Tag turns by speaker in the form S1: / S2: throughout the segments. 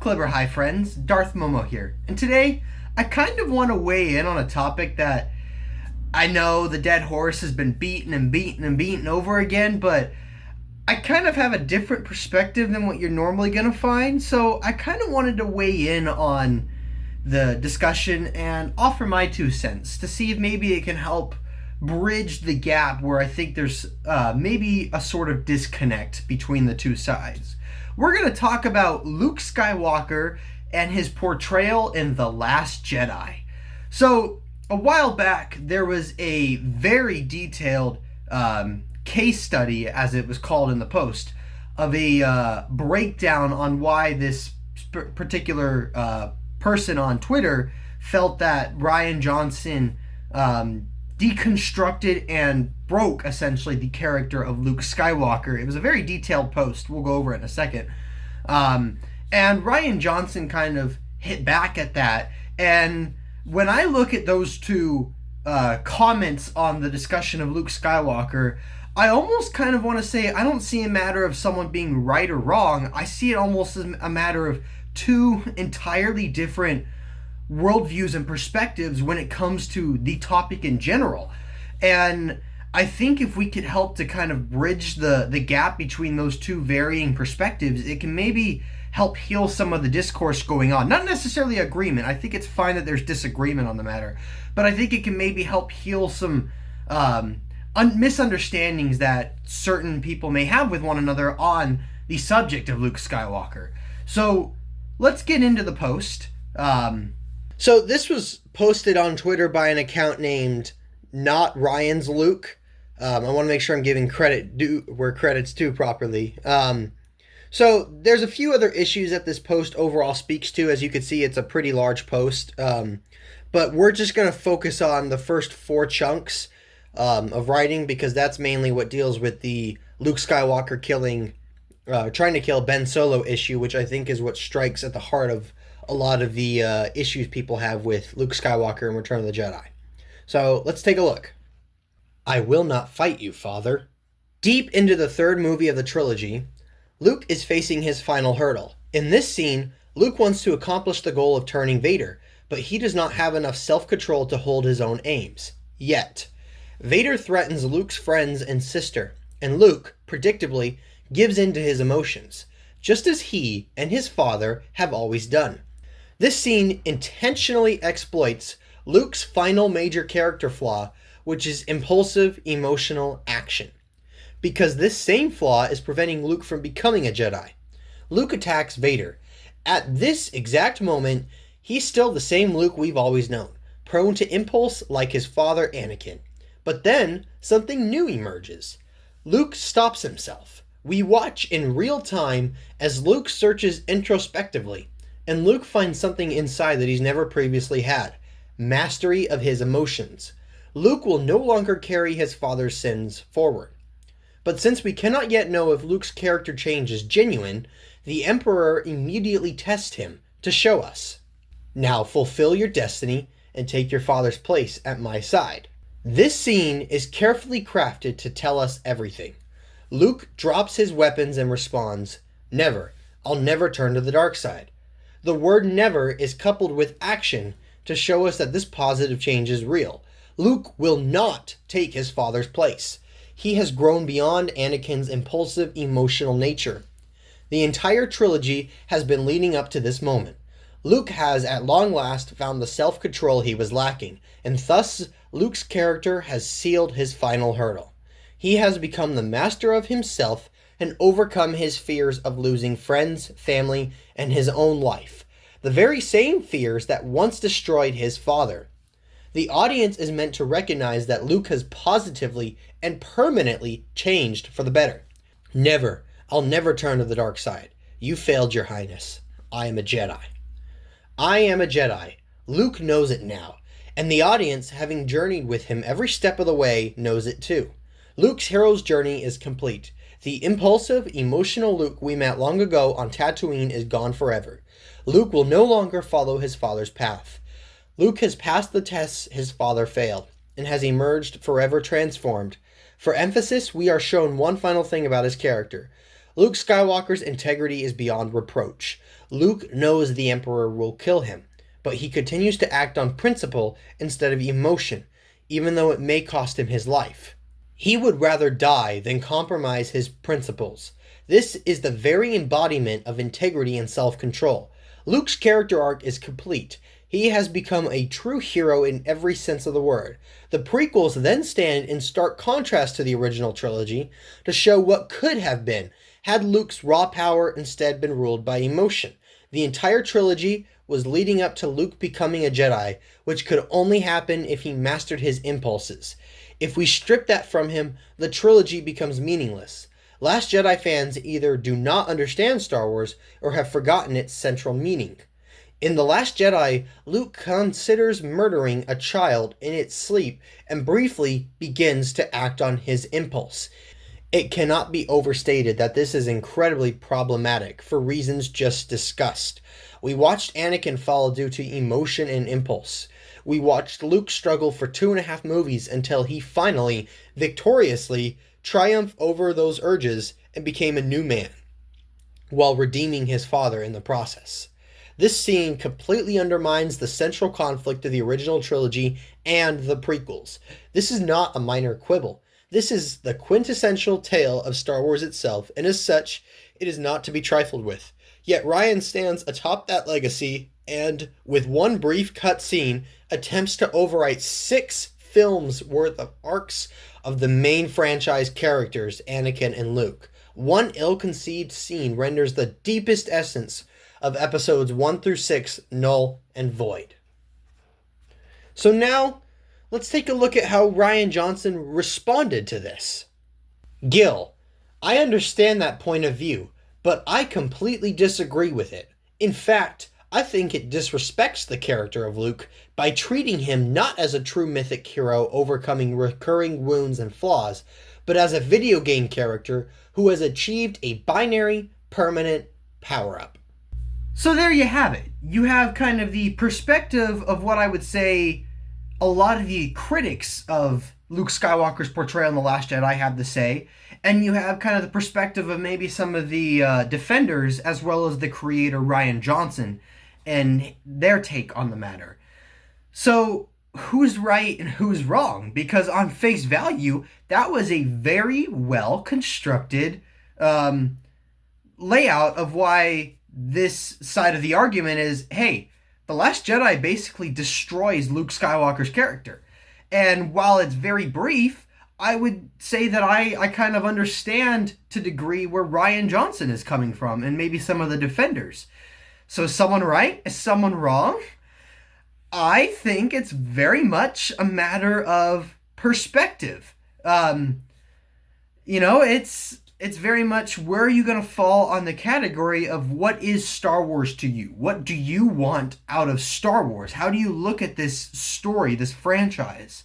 S1: Clever Hi friends, Darth Momo here. And today, I kind of want to weigh in on a topic that I know the dead horse has been beaten and beaten and beaten over again, but I kind of have a different perspective than what you're normally going to find, so I kind of wanted to weigh in on the discussion and offer my 2 cents to see if maybe it can help bridge the gap where I think there's maybe a sort of disconnect between the two sides. We're going to talk about Luke Skywalker and his portrayal in The Last Jedi. So, a while back, there was a very detailed case study, as it was called in the post, of a breakdown on why this particular person on Twitter felt that Rian Johnson deconstructed and broke, essentially, the character of Luke Skywalker. It was a very detailed post. We'll go over it in a second. And Rian Johnson kind of hit back at that. And when I look at those two comments on the discussion of Luke Skywalker, I almost kind of want to say I don't see a matter of someone being right or wrong. I see it almost as a matter of two entirely different worldviews and perspectives when it comes to the topic in general. And I think if we could help to kind of bridge the gap between those two varying perspectives, it can maybe help heal some of the discourse going on. Not necessarily agreement. I think it's fine that there's disagreement on the matter, but I think it can maybe help heal some misunderstandings that certain people may have with one another on the subject of Luke Skywalker. So let's get into the post. So this was posted on Twitter by an account named Not Ryan's Luke. I want to make sure I'm giving credit due where credit's due properly. So there's a few other issues that this post overall speaks to. As you can see, it's a pretty large post. But we're just going to focus on the first 4 chunks of writing, because that's mainly what deals with the Luke Skywalker trying to kill Ben Solo issue, which I think is what strikes at the heart of a lot of the issues people have with Luke Skywalker and Return of the Jedi. So let's take a look. I will not fight you, Father. Deep into the 3rd movie of the trilogy, Luke is facing his final hurdle. In this scene, Luke wants to accomplish the goal of turning Vader, but he does not have enough self-control to hold his own aims. Yet, Vader threatens Luke's friends and sister, and Luke, predictably, gives in to his emotions, just as he and his father have always done. This scene intentionally exploits Luke's final major character flaw, which is impulsive, emotional action. Because this same flaw is preventing Luke from becoming a Jedi. Luke attacks Vader. At this exact moment, he's still the same Luke we've always known, prone to impulse like his father Anakin. But then, something new emerges. Luke stops himself. We watch in real time as Luke searches introspectively, and Luke finds something inside that he's never previously had: mastery of his emotions. Luke will no longer carry his father's sins forward. But since we cannot yet know if Luke's character change is genuine, the Emperor immediately tests him to show us. Now fulfill your destiny and take your father's place at my side. This scene is carefully crafted to tell us everything. Luke drops his weapons and responds, "Never. I'll never turn to the dark side." The word never is coupled with action to show us that this positive change is real. Luke will not take his father's place. He has grown beyond Anakin's impulsive, emotional nature. The entire trilogy has been leading up to this moment. Luke has at long last found the self-control he was lacking, and thus Luke's character has sealed his final hurdle. He has become the master of himself and overcome his fears of losing friends, family, and his own life. The very same fears that once destroyed his father. The audience is meant to recognize that Luke has positively and permanently changed for the better. Never, I'll never turn to the dark side. You failed, Your Highness. I am a Jedi. I am a Jedi. Luke knows it now, and the audience, having journeyed with him every step of the way, knows it too. Luke's hero's journey is complete. The impulsive, emotional Luke we met long ago on Tatooine is gone forever. Luke will no longer follow his father's path. Luke has passed the tests his father failed, and has emerged forever transformed. For emphasis, we are shown one final thing about his character. Luke Skywalker's integrity is beyond reproach.
S2: Luke knows the Emperor will kill him, but he continues to act on principle instead of emotion, even though it may cost him his life. He would rather die than compromise his principles. This is the very embodiment of integrity and self-control. Luke's character arc is complete. He has become a true hero in every sense of the word. The prequels then stand in stark contrast to the original trilogy to show what could have been had Luke's raw power instead been ruled by emotion. The entire trilogy was leading up to Luke becoming a Jedi, which could only happen if he mastered his impulses. If we strip that from him, the trilogy becomes meaningless. Last Jedi fans either do not understand Star Wars or have forgotten its central meaning. In The Last Jedi, Luke considers murdering a child in its sleep and briefly begins to act on his impulse. It cannot be overstated that this is incredibly problematic for reasons just discussed. We watched Anakin fall due to emotion and impulse. We watched Luke struggle for 2.5 movies until he finally, victoriously, triumphed over those urges and became a new man, while redeeming his father in the process. This scene completely undermines the central conflict of the original trilogy and the prequels. This is not a minor quibble. This is the quintessential tale of Star Wars itself, and as such, it is not to be trifled with. Yet Rian stands atop that legacy and, with one brief cutscene, attempts to overwrite 6 films worth of arcs of the main franchise characters, Anakin and Luke. One ill-conceived scene renders the deepest essence of episodes 1 through 6 null and void. So now, let's take a look at how Rian Johnson responded to this. Gil, I understand that point of view, but I completely disagree with it. In fact, I think it disrespects the character of Luke by treating him not as a true mythic hero overcoming recurring wounds and flaws, but as a video game character who has achieved a binary, permanent power-up.
S1: So there you have it. You have kind of the perspective of what I would say a lot of the critics of Luke Skywalker's portrayal in The Last Jedi have to say, and you have kind of the perspective of maybe some of the defenders as well as the creator Rian Johnson and their take on the matter. So who's right and who's wrong? Because on face value, that was a very well constructed layout of why this side of the argument is, hey, The Last Jedi basically destroys Luke Skywalker's character. And while it's very brief, I would say that I kind of understand to a degree where Rian Johnson is coming from and maybe some of the defenders. So is someone right? Is someone wrong? I think it's very much a matter of perspective. It's very much where are you going to fall on the category of what is Star Wars to you? What do you want out of Star Wars? How do you look at this story, this franchise?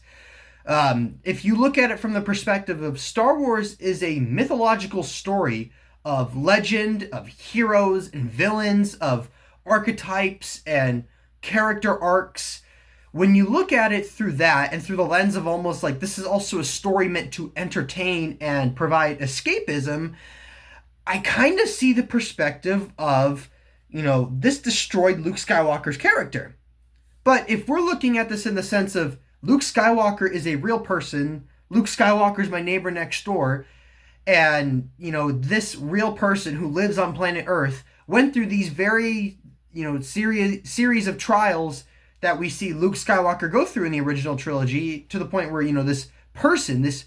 S1: If you look at it from the perspective of Star Wars is a mythological story of legend, of heroes and villains, of archetypes and character arcs. When you look at it through that and through the lens of almost like this is also a story meant to entertain and provide escapism, I kind of see the perspective of, this destroyed Luke Skywalker's character. But if we're looking at this in the sense of Luke Skywalker is a real person, Luke Skywalker is my neighbor next door, and, this real person who lives on planet Earth went through these very, series of trials that we see Luke Skywalker go through in the original trilogy to the point where, this person, this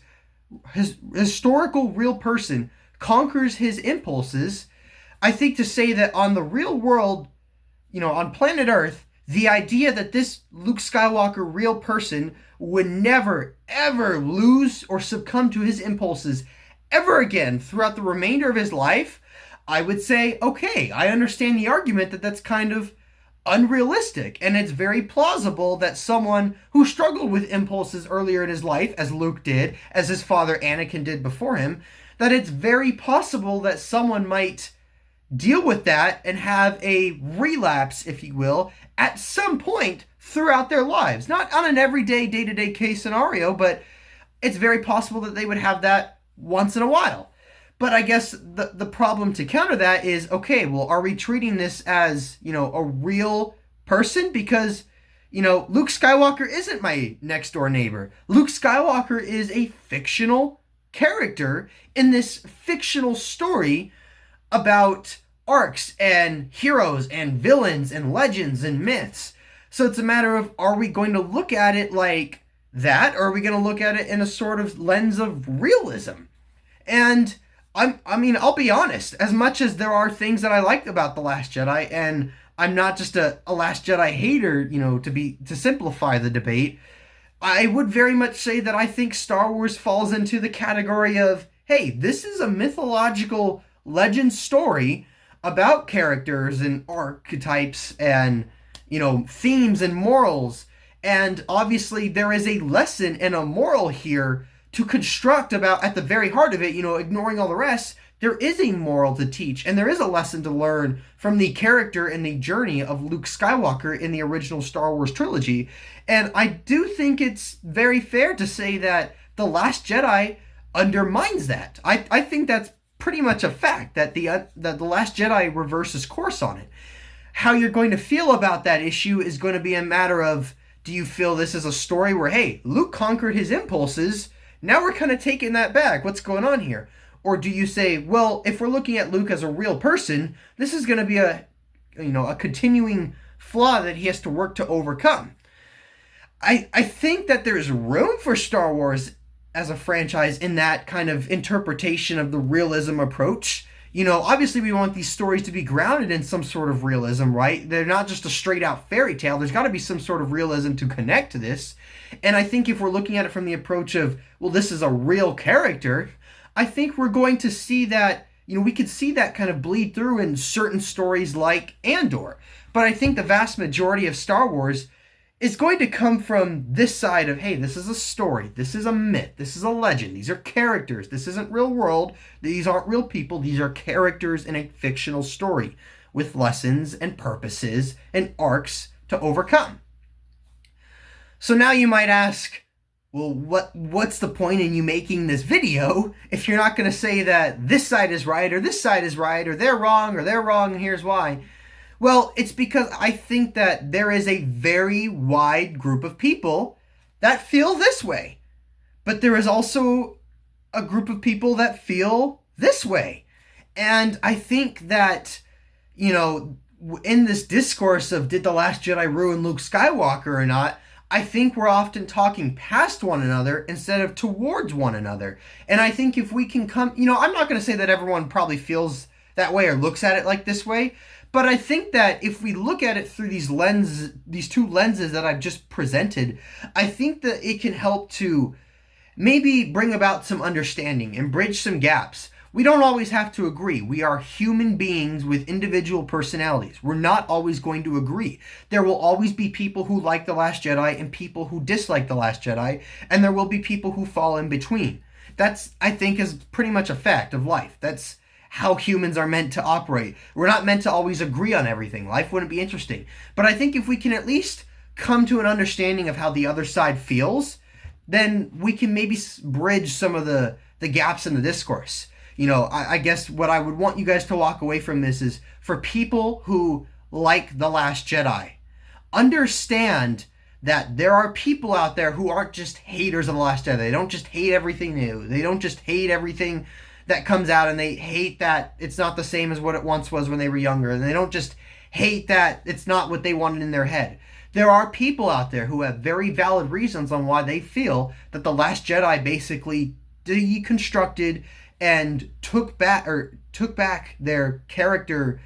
S1: historical real person conquers his impulses. I think to say that on the real world, on planet Earth, the idea that this Luke Skywalker real person would never, ever lose or succumb to his impulses ever again throughout the remainder of his life, I would say, okay, I understand the argument that that's kind of unrealistic, and it's very plausible that someone who struggled with impulses earlier in his life, as Luke did, as his father Anakin did before him, that it's very possible that someone might deal with that and have a relapse, if you will, at some point throughout their lives. Not on an everyday, day-to-day case scenario, but it's very possible that they would have that once in a while. But I guess the problem to counter that is, okay, well, are we treating this as, a real person? Because, Luke Skywalker isn't my next door neighbor. Luke Skywalker is a fictional character in this fictional story about arcs and heroes and villains and legends and myths. So it's a matter of, are we going to look at it like that, or are we going to look at it in a sort of lens of realism? And I'll be honest, as much as there are things that I liked about The Last Jedi, and I'm not just a Last Jedi hater, to simplify the debate, I would very much say that I think Star Wars falls into the category of, hey, this is a mythological legend story about characters and archetypes and, themes and morals. And obviously there is a lesson and a moral here to construct about, at the very heart of it, ignoring all the rest. There is a moral to teach, and there is a lesson to learn from the character and the journey of Luke Skywalker in the original Star Wars trilogy. And I do think it's very fair to say that The Last Jedi undermines that. I think that's pretty much a fact, that The Last Jedi reverses course on it. How you're going to feel about that issue is going to be a matter of, do you feel this is a story where, hey, Luke conquered his impulses, now we're kind of taking that back, what's going on here? Or do you say, well, if we're looking at Luke as a real person, this is going to be a continuing flaw that he has to work to overcome? I think that there's room for Star Wars as a franchise in that kind of interpretation of the realism approach. Obviously we want these stories to be grounded in some sort of realism, right? They're not just a straight out fairy tale. There's got to be some sort of realism to connect to this. And I think if we're looking at it from the approach of, well, this is a real character, I think we're going to see that, we could see that kind of bleed through in certain stories like Andor. But I think the vast majority of Star Wars is going to come from this side of, hey, this is a story, this is a myth, this is a legend, these are characters, this isn't real world, these aren't real people, these are characters in a fictional story with lessons and purposes and arcs to overcome. So now you might ask, well, what's the point in you making this video if you're not going to say that this side is right or this side is right or they're wrong and here's why? Well, it's because I think that there is a very wide group of people that feel this way. But there is also a group of people that feel this way. And I think that, in this discourse of did The Last Jedi ruin Luke Skywalker or not, I think we're often talking past one another instead of towards one another. And I think if we can come, I'm not going to say that everyone probably feels that way or looks at it like this way, but I think that if we look at it through these two lenses that I've just presented, I think that it can help to maybe bring about some understanding and bridge some gaps. We don't always have to agree. We are human beings with individual personalities. We're not always going to agree. There will always be people who like The Last Jedi and people who dislike The Last Jedi, and there will be people who fall in between. That's, I think, is pretty much a fact of life. That's how humans are meant to operate. We're not meant to always agree on everything. Life wouldn't be interesting. But I think if we can at least come to an understanding of how the other side feels, then we can maybe bridge some of the gaps in the discourse. I guess what I would want you guys to walk away from this is, for people who like The Last Jedi, understand that there are people out there who aren't just haters of The Last Jedi. They don't just hate everything new. They don't just hate everything that comes out, and they hate that it's not the same as what it once was when they were younger. And they don't just hate that it's not what they wanted in their head. There are people out there who have very valid reasons on why they feel that The Last Jedi basically deconstructed and took back their character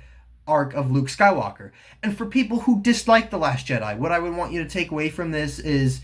S1: arc of Luke Skywalker. And for people who dislike The Last Jedi, what I would want you to take away from this is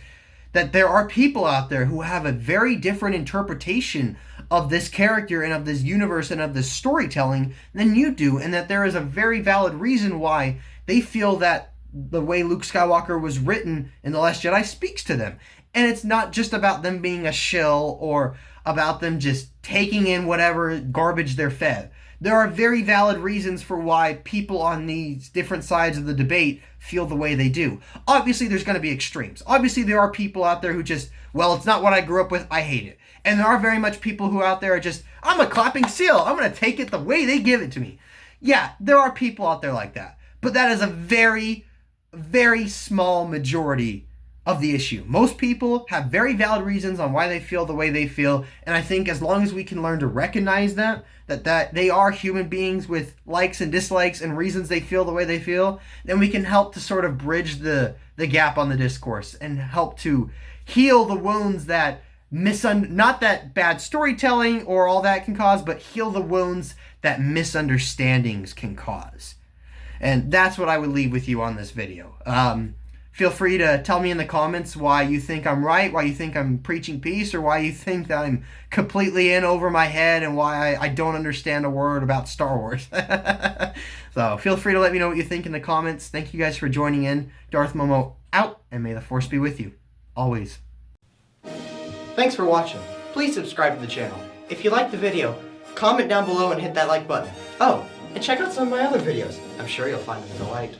S1: that there are people out there who have a very different interpretation of this character and of this universe and of this storytelling than you do, and that there is a very valid reason why they feel that the way Luke Skywalker was written in The Last Jedi speaks to them. And it's not just about them being a shill or about them just taking in whatever garbage they're fed. There are very valid reasons for why people on these different sides of the debate feel the way they do. Obviously, there's going to be extremes. Obviously, there are people out there who just, well, it's not what I grew up with, I hate it. And there are very much people who out there are just, I'm a clapping seal, I'm going to take it the way they give it to me. Yeah, there are people out there like that. But that is a very, very small majority of the issue. Most people have very valid reasons on why they feel the way they feel, and I think as long as we can learn to recognize that they are human beings with likes and dislikes and reasons they feel the way they feel, then we can help to sort of bridge the gap on the discourse and help to heal the wounds that not that bad storytelling or all that can cause, but heal the wounds that misunderstandings can cause. And that's what I would leave with you on this video. Feel free to tell me in the comments why you think I'm right, why you think I'm preaching peace, or why you think that I'm completely in over my head and why I don't understand a word about Star Wars. So feel free to let me know what you think in the comments. Thank you guys for joining in. Darth Momo out, and may the Force be with you. Always. Thanks for watching. Please subscribe to the channel. If you liked the video, comment down below and hit that like button. Oh, and check out some of my other videos. I'm sure you'll find them delight.